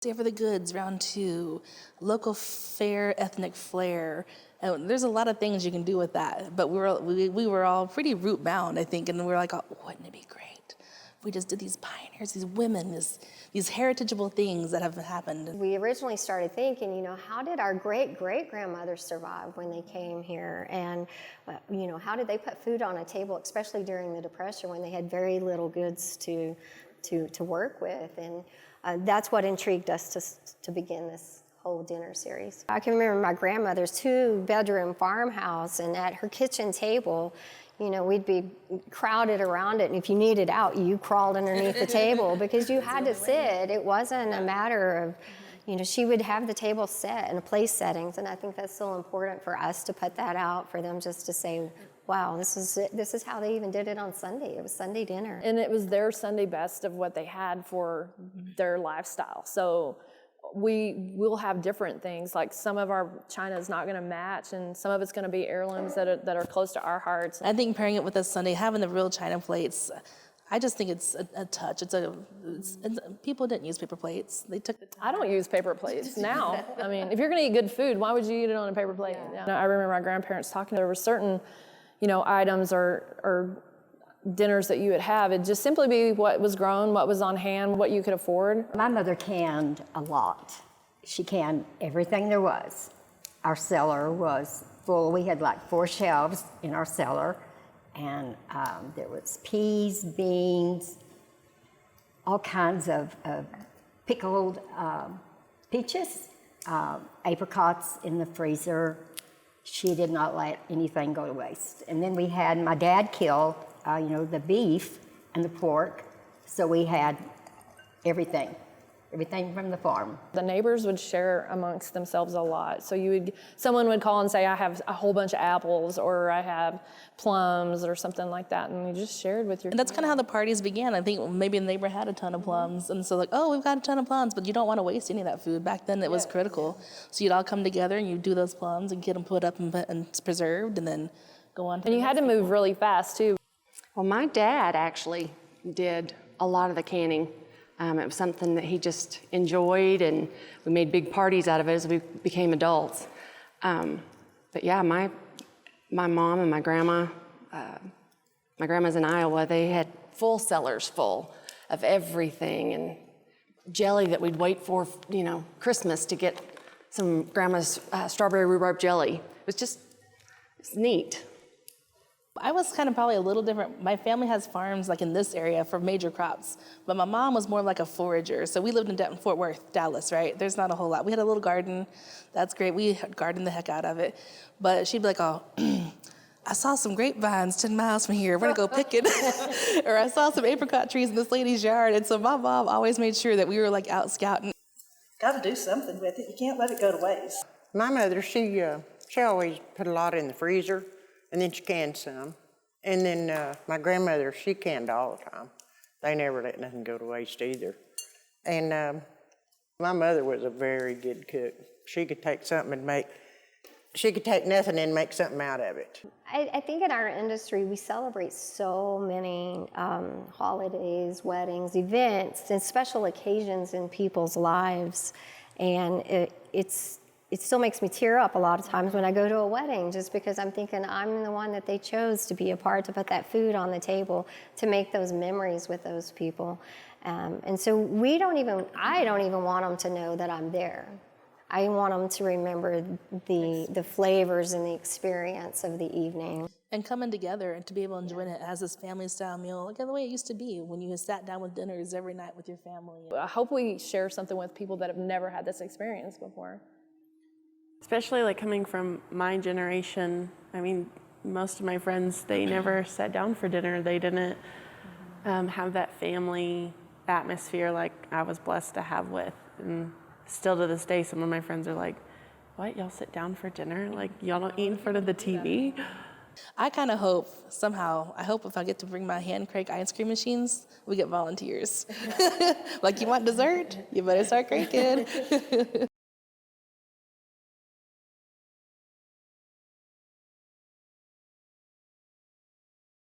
Day for the Goods, round 2, local fair, ethnic flair. And there's a lot of things you can do with that. But we were all pretty root bound, I think, and we were like, oh, wouldn't it be great if we just did these pioneers, these women, these heritageable things that have happened. We originally started thinking, how did our great-great-grandmothers survive when they came here? And, how did they put food on a table, especially during the Depression when they had very little goods to work with? And that's what intrigued us to begin this whole dinner series. I can remember my grandmother's 2-bedroom farmhouse, and at her kitchen table, we'd be crowded around it, and if you needed out, you crawled underneath the table because you had to sit. It wasn't a matter of, she would have the table set in a place settings, and I think that's so important for us to put that out, for them just to say, wow, this is how they even did it on Sunday. It was Sunday dinner. And it was their Sunday best of what they had for their lifestyle. So we will have different things, like some of our china is not going to match, and some of it's going to be heirlooms that are close to our hearts. I think pairing it with a Sunday, having the real china plates, I just think it's a touch. People didn't use paper plates. They took the time. I don't use paper plates now. I mean, if you're going to eat good food, why would you eat it on a paper plate? Yeah. I remember my grandparents talking. There were certain, items or dinners that you would have. It'd just simply be what was grown, what was on hand, what you could afford. My mother canned a lot. She canned everything there was. Our cellar was full. We had like 4 shelves in our cellar, and there was peas, beans, all kinds of pickled peaches, apricots in the freezer. She did not let anything go to waste. And then we had, my dad killed the beef and the pork, so we had everything from the farm. The neighbors would share amongst themselves a lot. So someone would call and say, I have a whole bunch of apples, or I have plums, or something like that, and you just shared with your. And that's kind of how the parties began. I think maybe the neighbor had a ton of plums, and so like, oh, we've got a ton of plums, but you don't want to waste any of that food. Back then, it was critical. So you'd all come together and you'd do those plums and get them put up and preserved, and then go on. And you had to move really fast too. Well, my dad actually did a lot of the canning. It was something that he just enjoyed, and we made big parties out of it as we became adults. But yeah, my mom and my grandma's in Iowa, they had full cellars full of everything, and jelly that we'd wait for, Christmas to get some grandma's strawberry rhubarb jelly. It's neat. I was kind of probably a little different. My family has farms like in this area for major crops, but my mom was more like a forager. So we lived in Fort Worth, Dallas, right? There's not a whole lot. We had a little garden. That's great. We gardened the heck out of it. But she'd be like, oh, I saw some grapevines 10 miles from here. We're going to go pick it. Or I saw some apricot trees in this lady's yard. And so my mom always made sure that we were like out scouting. Got to do something with it. You can't let it go to waste. My mother, she always put a lot in the freezer, and then she canned some. And then my grandmother, she canned all the time. They never let nothing go to waste either. And my mother was a very good cook. She could take something and she could take nothing and make something out of it. I think in our industry, we celebrate so many holidays, weddings, events, and special occasions in people's lives. And it still makes me tear up a lot of times when I go to a wedding, just because I'm thinking I'm the one that they chose to be a part, to put that food on the table, to make those memories with those people. And so I don't even want them to know that I'm there. I want them to remember the flavors and the experience of the evening. And coming together and to be able to enjoy it as this family-style meal, like the way it used to be when you sat down with dinners every night with your family. I hope we share something with people that have never had this experience before. Especially like coming from my generation. I mean, most of my friends, they never sat down for dinner. They didn't have that family atmosphere like I was blessed to have with. And still to this day, some of my friends are like, what, y'all sit down for dinner? Like, y'all don't eat in front of the TV? I kind of hope somehow, if I get to bring my hand crank ice cream machines, we get volunteers. Like, you want dessert? You better start cranking.